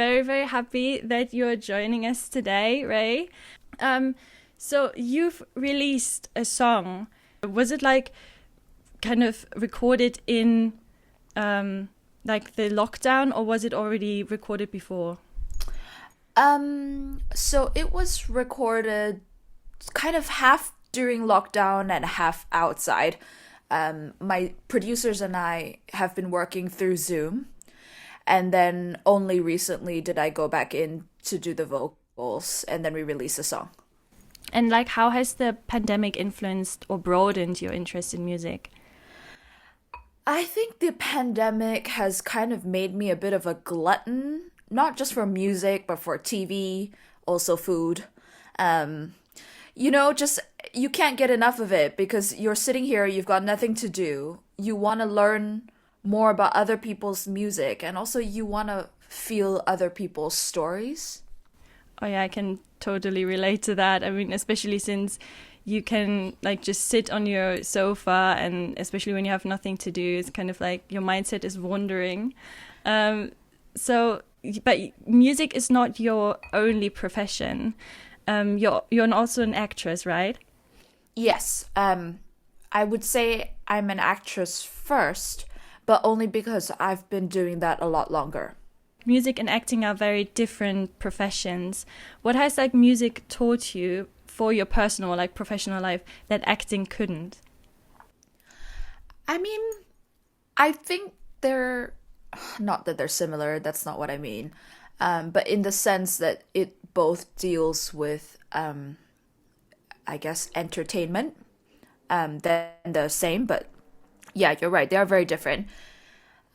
very, very happy that you're joining us today, Rae. So you've released a song. Was it like kind of recorded in like the lockdown, or was it already recorded before? So it was recorded kind of half during lockdown and half outside. My producers and I have been working through Zoom, and then only recently did I go back in to do the vocals, and then we released the song. And like, how has the pandemic influenced or broadened your interest in music? I think the pandemic has kind of made me a bit of a glutton, not just for music, but for TV, also food. Um, just you can't get enough of it because you're sitting here, you've got nothing to do. You want to learn more about other people's music, and also you want to feel other people's stories. Oh yeah, I can totally relate to that. I mean, especially since you can like just sit on your sofa, and especially when you have nothing to do, it's kind of like your mindset is wandering. Um, so, but music is not your only profession. You're also an actress, right? Yes, I would say I'm an actress first, but only because I've been doing that a lot longer. Music and acting are very different professions. What has like music taught you for your personal, like professional life that acting couldn't? I mean, I think they're not that they're similar, that's not what I mean. But in the sense that it both deals with, I guess, entertainment. They're the same, but yeah, you're right. They are very different.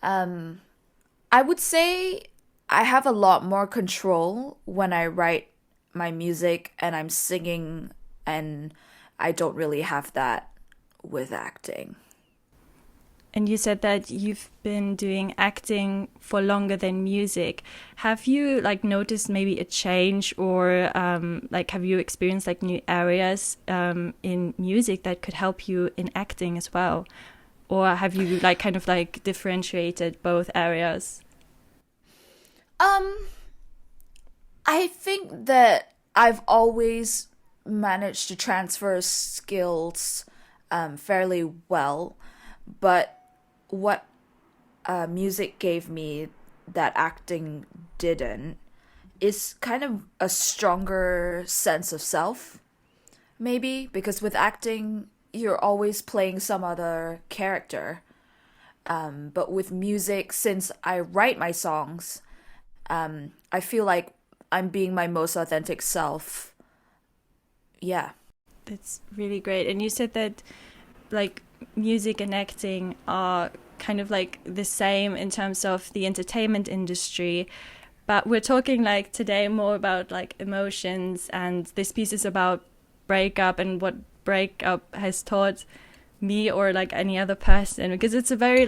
Um, I would say I have a lot more control when I write my music and I'm singing, and I don't really have that with acting. And you said that you've been doing acting for longer than music. Have you like noticed maybe a change, or like have you experienced like new areas in music that could help you in acting as well? Or have you like kind of like differentiated both areas? Um, I think that I've always managed to transfer skills fairly well, but what music gave me that acting didn't is kind of a stronger sense of self, maybe, because with acting, you're always playing some other character. But with music, since I write my songs, I feel like I'm being my most authentic self. Yeah. That's really great. And you said that like music and acting are kind of like the same in terms of the entertainment industry, but we're talking like today more about like emotions, and this piece is about breakup and what breakup has taught me or like any other person, because it's a very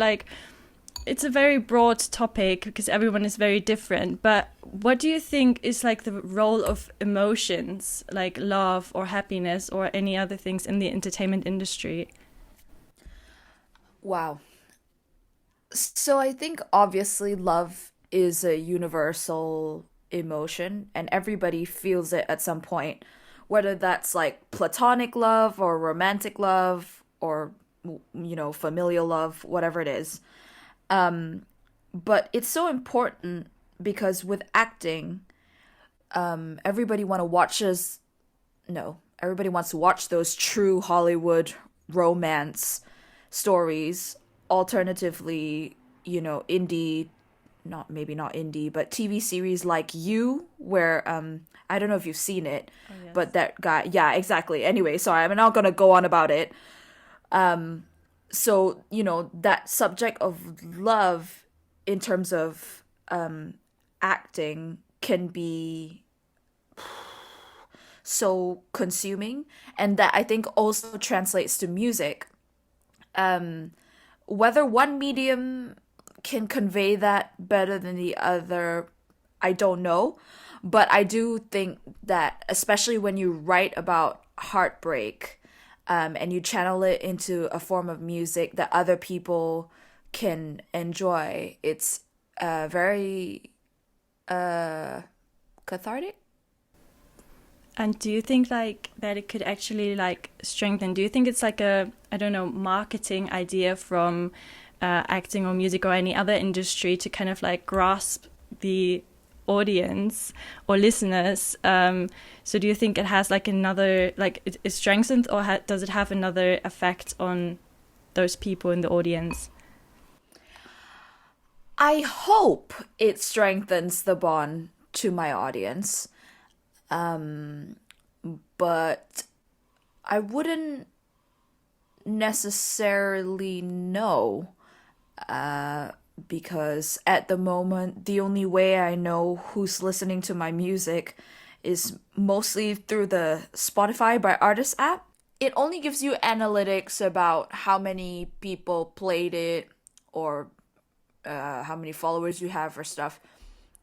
broad topic because everyone is very different. But what do you think is like the role of emotions, like love or happiness or any other things in the entertainment industry? Wow. So I think obviously love is a universal emotion and everybody feels it at some point, whether that's like platonic love or romantic love or familial love, whatever it is. Um but it's so important because with acting, everybody want to watch us no, everybody wants to watch those true Hollywood romance stories. Alternatively, indie, not maybe not indie, but TV series like You, where I don't know if you've seen it, Oh but yes. that guy, yeah, exactly. Anyway, sorry, I'm not gonna go on about it. So, that subject of love in terms of acting can be so consuming, and that I think also translates to music. Um, Whether one medium can convey that better than the other, I don't know. But I do think that, especially when you write about heartbreak, and you channel it into a form of music that other people can enjoy, it's very uh cathartic. And do you think like that it could actually like strengthen? Do you think it's like a, I don't know, marketing idea from acting or music or any other industry to kind of like grasp the audience or listeners? So do you think it has like another, like it strengthens, or does it have another effect on those people in the audience? I hope it strengthens the bond to my audience. But I wouldn't necessarily know, because at the moment, the only way I know who's listening to my music is mostly through the Spotify by Artist app. It only gives you analytics about how many people played it, or how many followers you have or stuff.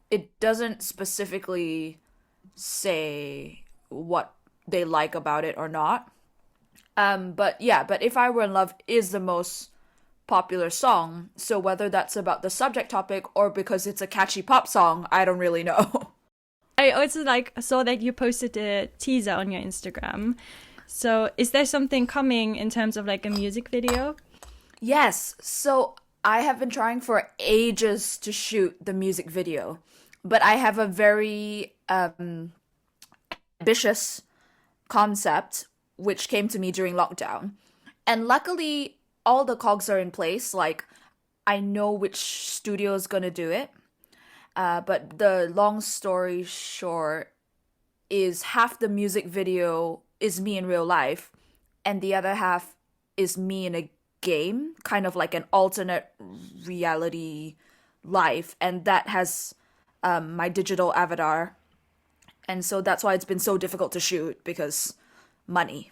It doesn't specifically say what they like about it or not. But yeah, but If I Were in Love is the most popular song. So whether that's about the subject topic or because it's a catchy pop song, I don't really know. I also like saw that you posted a teaser on your Instagram. So is there something coming in terms of like a music video? Yes, so I have been trying for ages to shoot the music video, but I have a very ambitious concept which came to me during lockdown. And luckily, all the cogs are in place. Like, I know which studio is going to do it. But the long story short is half the music video is me in real life, and the other half is me in a game, kind of like an alternate reality life. And that has my digital avatar. And so that's why it's been so difficult to shoot, because money.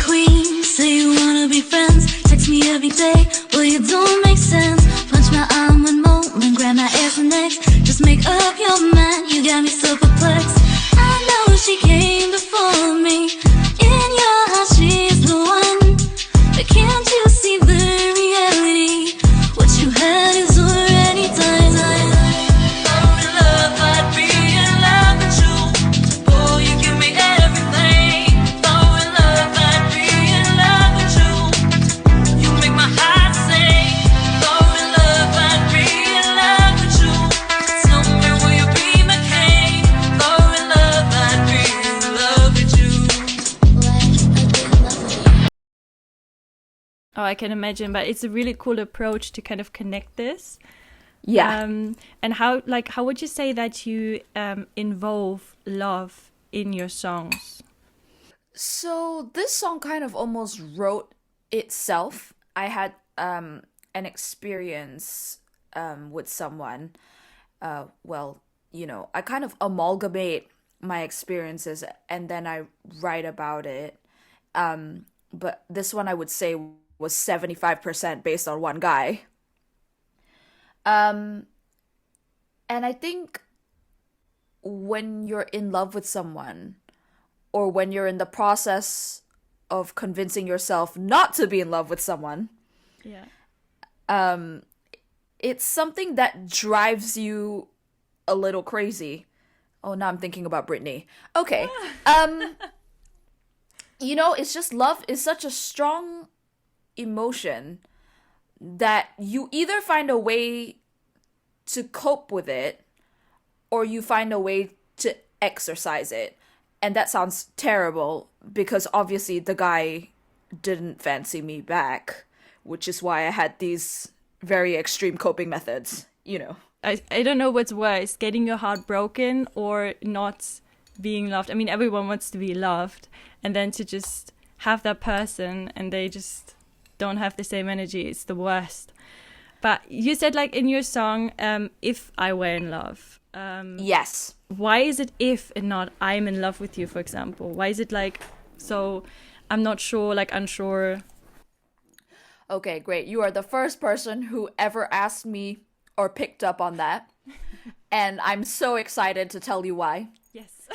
Queen, say you wanna be friends. Text me every day, well you don't make sense. Punch my arm one moment, grab my ass next. Just make up your mind, you got me so perplexed. I know she came before me. In your heart she's the one. But can't you see the reality? What you had is already done. Oh, in love, I'd be in love with you. Oh, you give me everything. Oh, in love, I'd be in love with you. You make my heart sing. Oh, in love, I'd be in love with you. Tell me, will you be my king? Oh, in love, I'd be in love with you. Oh, I can imagine, but it's a really cool approach to kind of connect this. Yeah. And how would you say that you involve love in your songs? So this song kind of almost wrote itself. I had an experience with someone. Well, I kind of amalgamate my experiences and then I write about it. But this one I would say was 75% based on one guy. And I think when you're in love with someone, or when you're in the process of convincing yourself not to be in love with someone, Yeah. it's something that drives you a little crazy. Oh, now I'm thinking about Britney. Okay. It's just love is such a strong emotion that you either find a way to cope with it or you find a way to exercise it. And that sounds terrible because obviously the guy didn't fancy me back, which is why I had these very extreme coping methods, I don't know what's worse, getting your heart broken or not being loved. I mean, everyone wants to be loved, and then to just have that person and they just don't have the same energy. It's the worst. But you said like in your song, If I Were in Love. Yes. Why is it if and not I'm in love with you, for example? Why is it like, so I'm not sure, like unsure? Okay, great. You are the first person who ever asked me or picked up on that. And I'm so excited to tell you why. Yes.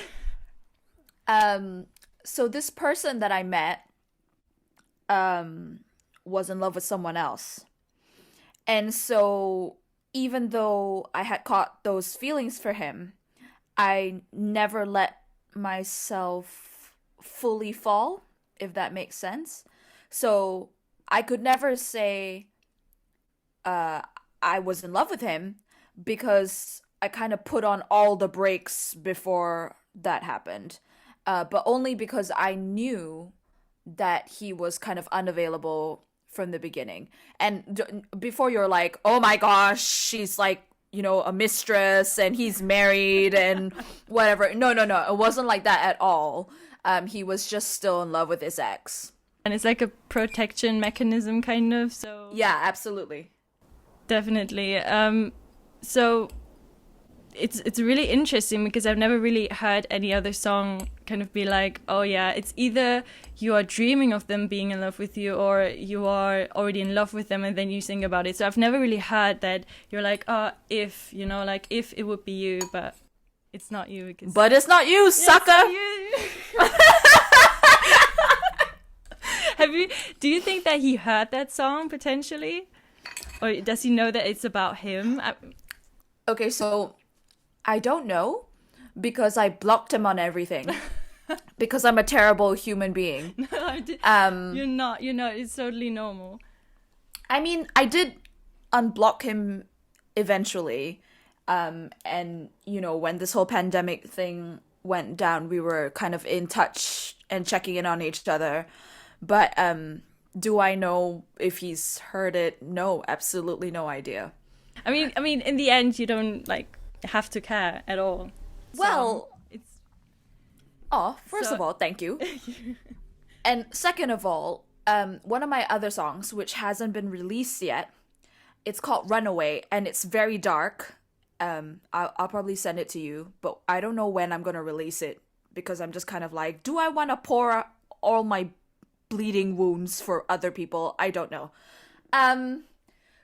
So this person that I met was in love with someone else. And so even though I had caught those feelings for him, I never let myself fully fall, if that makes sense. So I could never say I was in love with him because I kind of put on all the brakes before that happened. But only because I knew that he was kind of unavailable from the beginning. And before you're like, oh my gosh, she's like, a mistress and he's married and whatever. No, no, no. It wasn't like that at all. He was just still in love with his ex. And it's like a protection mechanism, kind of. So yeah, absolutely. Definitely. So it's really interesting because I've never really heard any other song kind of be like, oh yeah, it's either you are dreaming of them being in love with you or you are already in love with them and then you sing about it. So I've never really heard that you're like, if, like if it would be you, but it's not you. But it's not you, sucker! Do you think that he heard that song potentially? Or does he know that it's about him? Okay, so I don't know because I blocked him on everything. Because I'm a terrible human being. No, you're not. It's totally normal. I mean, I did unblock him eventually. And, when this whole pandemic thing went down, we were kind of in touch and checking in on each other. But do I know if he's heard it? No, absolutely no idea. I mean, in the end, you don't have to care at all. Well, first of all, thank you. And second of all, one of my other songs, which hasn't been released yet, it's called Runaway, and it's very dark. I'll probably send it to you, but I don't know when I'm gonna release it because I'm just kind of like, do I want to pour all my bleeding wounds for other people? I don't know.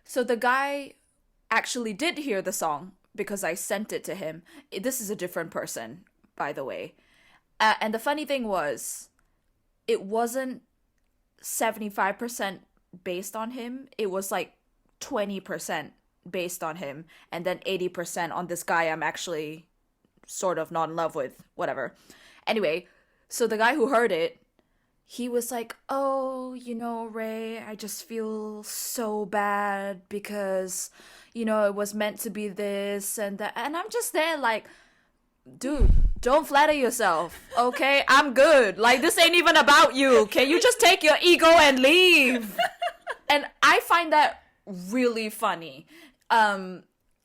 So the guy actually did hear the song because I sent it to him. This is a different person, by the way. And the funny thing was, it wasn't 75% based on him. It was like 20% based on him. And then 80% on this guy I'm actually sort of not in love with. Whatever. Anyway, so the guy who heard it, he was like, oh, Rae, I just feel so bad because, it was meant to be this and that. And I'm just there like, dude, don't flatter yourself, okay? I'm good. Like, this ain't even about you. Can you just take your ego and leave? And I find that really funny.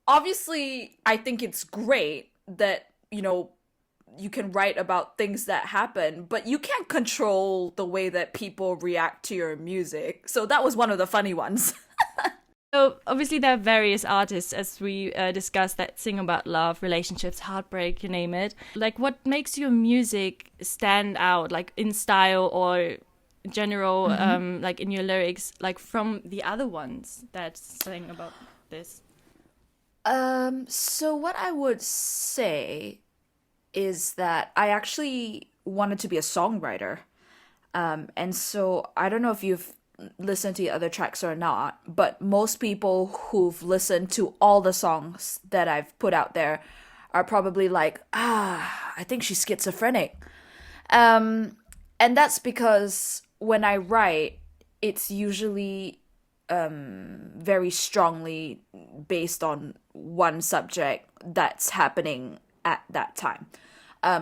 Obviously, I think it's great that, you can write about things that happen, but you can't control the way that people react to your music. So that was one of the funny ones. So obviously there are various artists, as we discussed, that sing about love, relationships, heartbreak, you name it. Like, what makes your music stand out, like in style or general, like in your lyrics, like from the other ones that sing about this? So what I would say is that I actually wanted to be a songwriter. And so I don't know if you've listened to the other tracks or not, but most people who've listened to all the songs that I've put out there are probably like, I think she's schizophrenic. And that's because when I write, it's usually very strongly based on one subject that's happening at that time.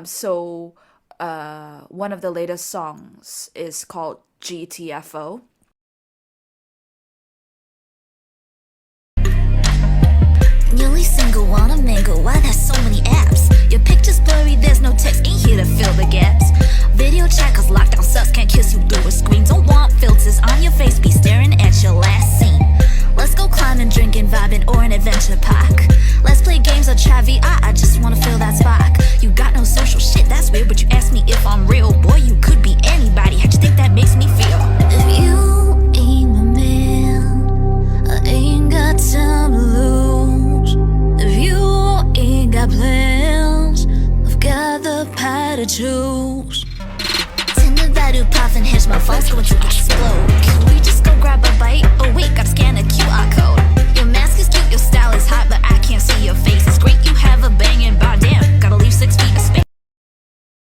So one of the latest songs is called GTFO. Newly single, wanna mingle, why there's so many apps? Your picture's blurry, there's no text, ain't here to fill the gaps. Video chat cause lockdown sucks, can't kiss you through a screen. Don't want filters on your face, be staring at your last scene. Let's go climbing, drinking, vibing, or an adventure park. Let's play games or try VR, I just wanna feel that spark. You got no social shit, that's weird, but you ask me if I'm real. Boy, you could be anybody, how'd you think that makes me feel? If you ain't my man, I ain't got time to lose. If you ain't got plans, I've got the pie to choose. Tinder, Badu, Puffin, Hinge, my phone's going to explode. Can we just go grab a bite? Oh wait, gotta scan a QR code. Your mask is cute, your style is hot, but I can't see your face. It's great you have a banging bar, damn, gotta leave 6 feet of space.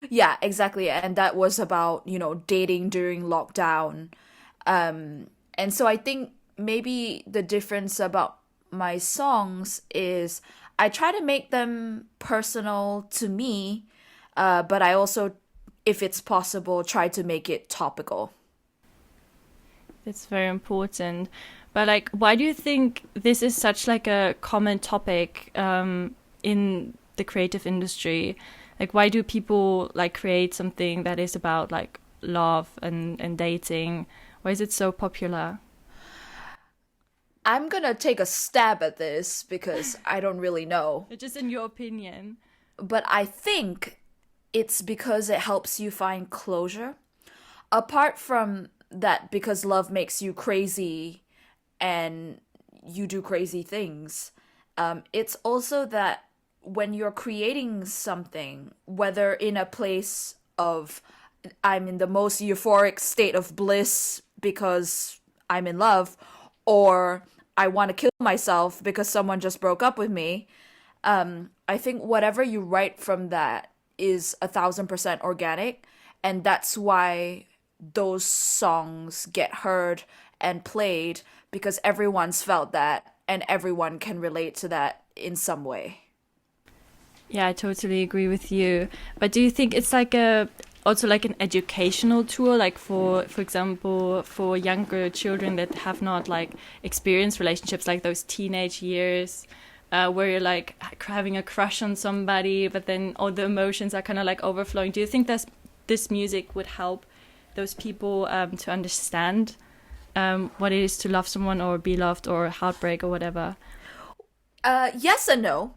Yeah, exactly. And that was about, you know, dating during lockdown. And so I think maybe the difference about my songs is I try to make them personal to me, but I also, if it's possible, try to make it topical. It's very important. But like, why do you think this is such like a common topic in the creative industry? Like, why do people like create something that is about like love and dating? Why is it so popular? I'm gonna take a stab at this because I don't really know. Just in your opinion. But I think it's because it helps you find closure. Apart from that, because love makes you crazy and you do crazy things, it's also that when you're creating something, whether in a place of I'm in the most euphoric state of bliss because I'm in love, or I want to kill myself because someone just broke up with me, I think whatever you write from that is 1,000% organic, and that's why those songs get heard and played, because everyone's felt that and everyone can relate to that in some way. Yeah, I totally agree with you. But do you think it's like also like an educational tool, like for example, for younger children that have not like experienced relationships, like those teenage years, where you're like having a crush on somebody, but then all the emotions are kind of like overflowing. Do you think this music would help those people to understand what it is to love someone or be loved or heartbreak or whatever? Yes and no.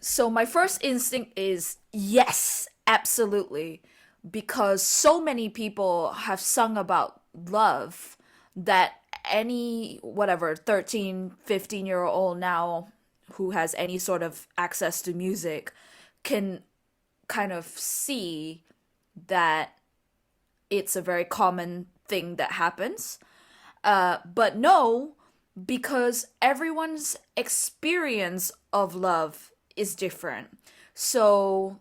So my first instinct is yes, absolutely. Because so many people have sung about love that any, whatever, 13, 15-year-old now who has any sort of access to music can kind of see that it's a very common thing that happens. But no, because everyone's experience of love is different. So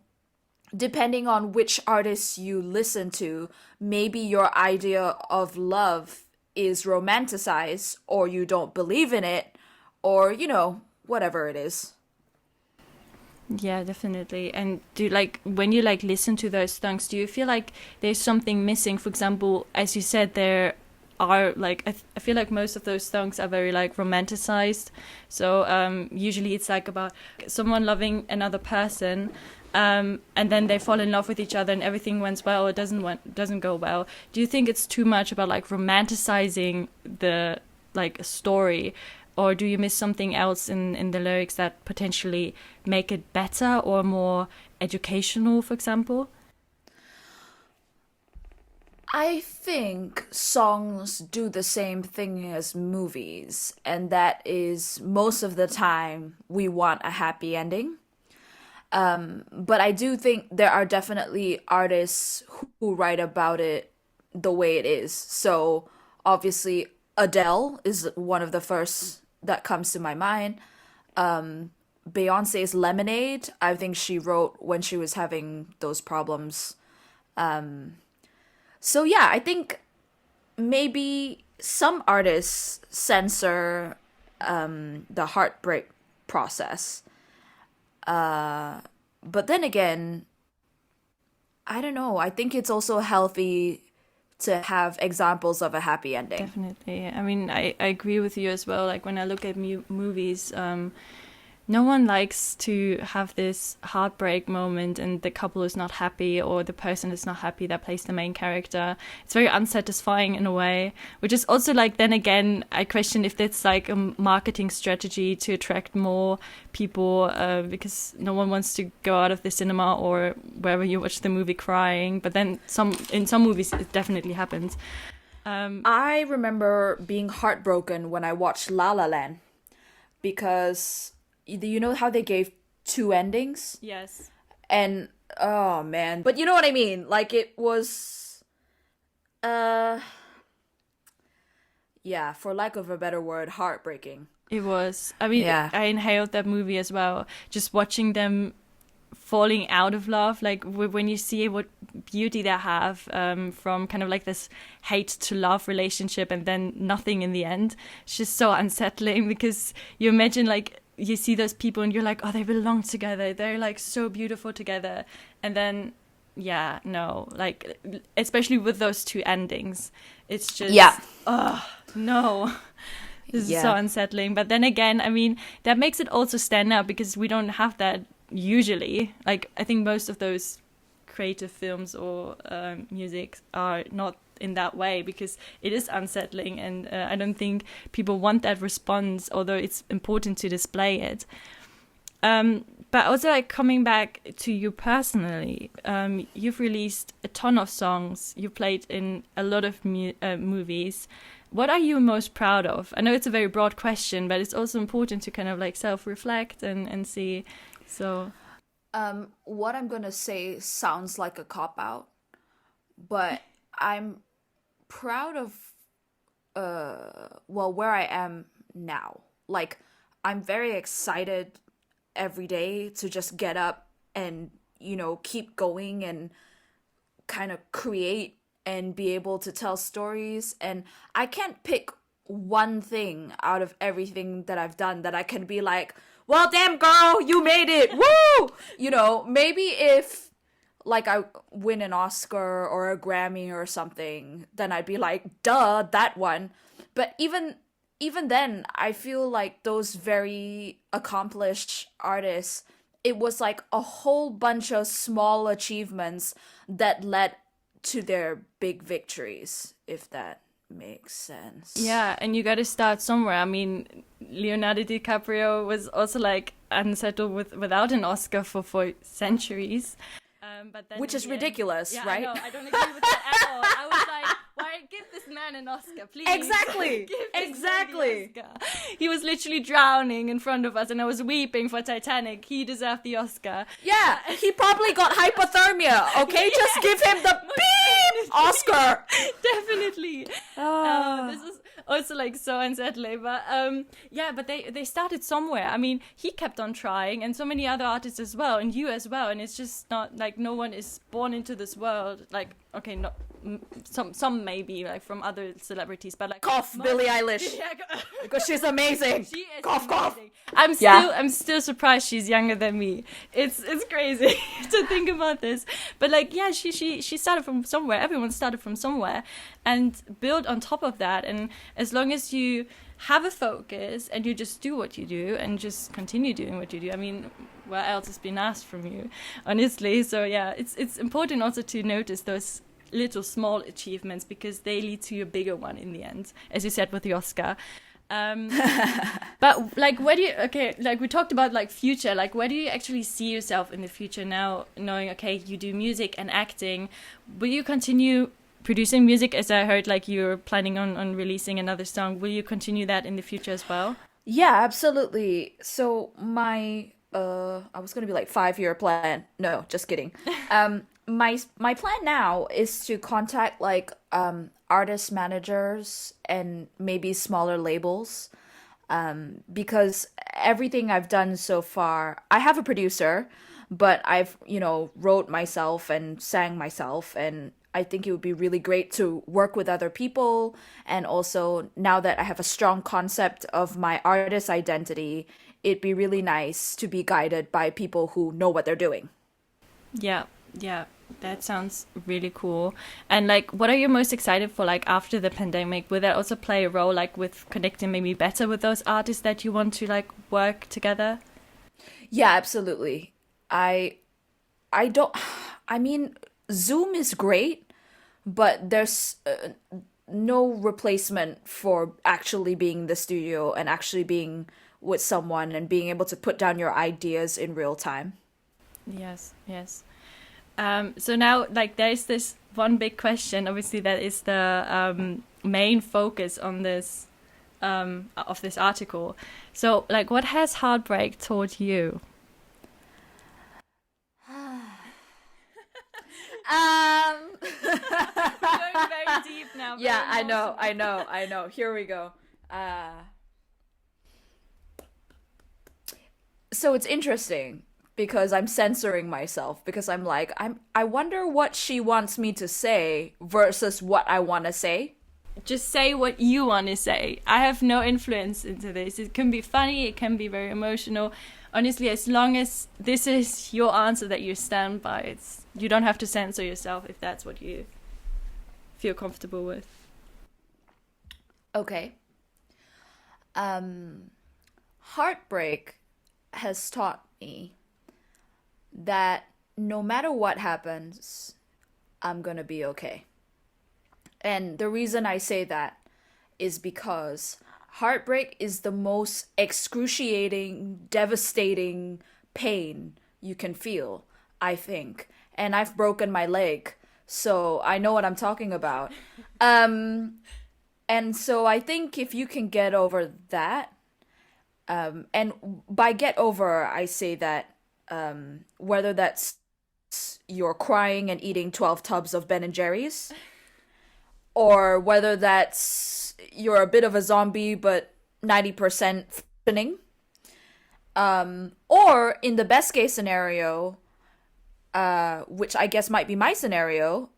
depending on which artists you listen to, maybe your idea of love is romanticized, or you don't believe in it, or, you know, whatever it is. Yeah, definitely. And do like when you like listen to those songs, do you feel like there's something missing? For example, as you said, there are like I feel like most of those songs are very like romanticized. So usually it's like about someone loving another person, and then they fall in love with each other and everything went well or doesn't go well. Do you think it's too much about like romanticizing the like story? Or do you miss something else in the lyrics that potentially make it better or more educational, for example? I think songs do the same thing as movies, and that is most of the time we want a happy ending. But I do think there are definitely artists who write about it the way it is. So obviously Adele is one of the first that comes to my mind. Beyonce's Lemonade, I think she wrote when she was having those problems. So yeah, I think maybe some artists censor the heartbreak process. But then again, I don't know. I think it's also healthy to have examples of a happy ending. Definitely. I mean, I agree with you as well. Like when I look at movies, no one likes to have this heartbreak moment and the couple is not happy or the person is not happy that plays the main character. It's very unsatisfying in a way, which is also like, then again, I question if that's like a marketing strategy to attract more people, because no one wants to go out of the cinema or wherever you watch the movie crying. But then in some movies, it definitely happens. I remember being heartbroken when I watched La La Land, because you know how they gave two endings? Yes. And oh man, but you know what I mean? Like it was yeah, for lack of a better word, heartbreaking. It was. I mean, Yeah. I inhaled that movie as well. Just watching them falling out of love, like when you see what beauty they have from kind of like this hate to love relationship and then nothing in the end. It's just so unsettling because you imagine like you see those people and you're like, oh, they belong together. They're like so beautiful together. And then, yeah, no, like especially with those two endings, it's just, oh, no. This is so unsettling. But then again, I mean, that makes it also stand out because we don't have that usually. Like, I think most of those creative films or music are not in that way because it is unsettling. And I don't think people want that response, although it's important to display it. But also, like, coming back to you personally, you've released a ton of songs. You played in a lot of movies. What are you most proud of? I know it's a very broad question, but it's also important to kind of like self-reflect and see. So, what I'm gonna say sounds like a cop-out, but I'm proud of where I am now. Like, I'm very excited every day to just get up and, you know, keep going and kind of create and be able to tell stories. And I can't pick one thing out of everything that I've done that I can be like, well, damn girl, you made it, woo! You know, maybe if like I win an Oscar or a Grammy or something, then I'd be like, duh, that one. But even then, I feel like those very accomplished artists, it was like a whole bunch of small achievements that led to their big victories, if that makes sense. yeah, and you got to start somewhere. I mean, Leonardo DiCaprio was also like unsettled without an Oscar for centuries. But then Which is ridiculous, yeah, right? I know, I don't agree with that at all. I was like, why give this man an Oscar, please? Exactly. Give this Exactly. man the Oscar. He was literally drowning in front of us, and I was weeping for Titanic. He deserved the Oscar. Yeah, he probably got hypothermia, okay? Just give him the beep Oscar. Definitely. This is also like so unsettling, but yeah, but they started somewhere. I mean, he kept on trying, and so many other artists as well, and you as well. And it's just not like no one is born into this world. Like, okay, not some maybe like from other celebrities, but like Cough, Billie Eilish. Yeah, Because she's amazing. she is Cough, cough. amazing. I'm still surprised she's younger than me. It's crazy to think about this. But like, yeah, she started from somewhere. Everyone started from somewhere and build on top of that. And as long as you have a focus and you just do what you do and just continue doing what you do, I mean, what else has been asked from you, honestly? So yeah, it's important also to notice those little small achievements because they lead to a bigger one in the end, as you said with the Oscar. But like, where do you, okay, like we talked about like future, like where do you actually see yourself in the future now, knowing, okay, you do music and acting? Will you continue producing music, as I heard like you're planning on releasing another song? Will you continue that in the future as well? Yeah, absolutely. So my I was gonna be like 5-year plan. No, just kidding. My plan now is to contact like artist managers and maybe smaller labels, because everything I've done so far, I have a producer, but I've, you know, wrote myself and sang myself, and I think it would be really great to work with other people. And also, now that I have a strong concept of my artist identity, it'd be really nice to be guided by people who know what they're doing. Yeah, that sounds really cool. And like, what are you most excited for, like after the pandemic? Will that also play a role, like with connecting maybe better with those artists that you want to like work together? Yeah, absolutely. I mean, Zoom is great, but there's no replacement for actually being in the studio and actually being with someone and being able to put down your ideas in real time. Yes. So now, like, there's this one big question, obviously, that is the main focus on this of this article. So, like, what has heartbreak taught you? We're going very deep now. Yeah, I know. Here we go. So it's interesting because I'm censoring myself because I'm like, I wonder what she wants me to say versus what I want to say. Just say what you want to say. I have no influence into this. It can be funny, it can be very emotional. Honestly, as long as this is your answer that you stand by, you don't have to censor yourself if that's what you feel comfortable with. Okay. Heartbreak has taught me that no matter what happens, I'm gonna be okay. And the reason I say that is because heartbreak is the most excruciating, devastating pain you can feel, I think. And I've broken my leg, so I know what I'm talking about. And so I think if you can get over that, and by get over, I say that whether that's you're crying and eating 12 tubs of Ben and Jerry's, or whether that's you're a bit of a zombie but 90% functioning, or in the best case scenario, which I guess might be my scenario,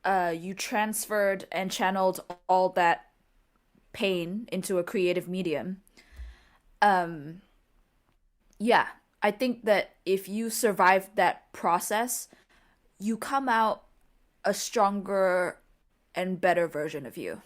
you transferred and channeled all that pain into a creative medium. Yeah, I think that if you survive that process, you come out a stronger and better version of you.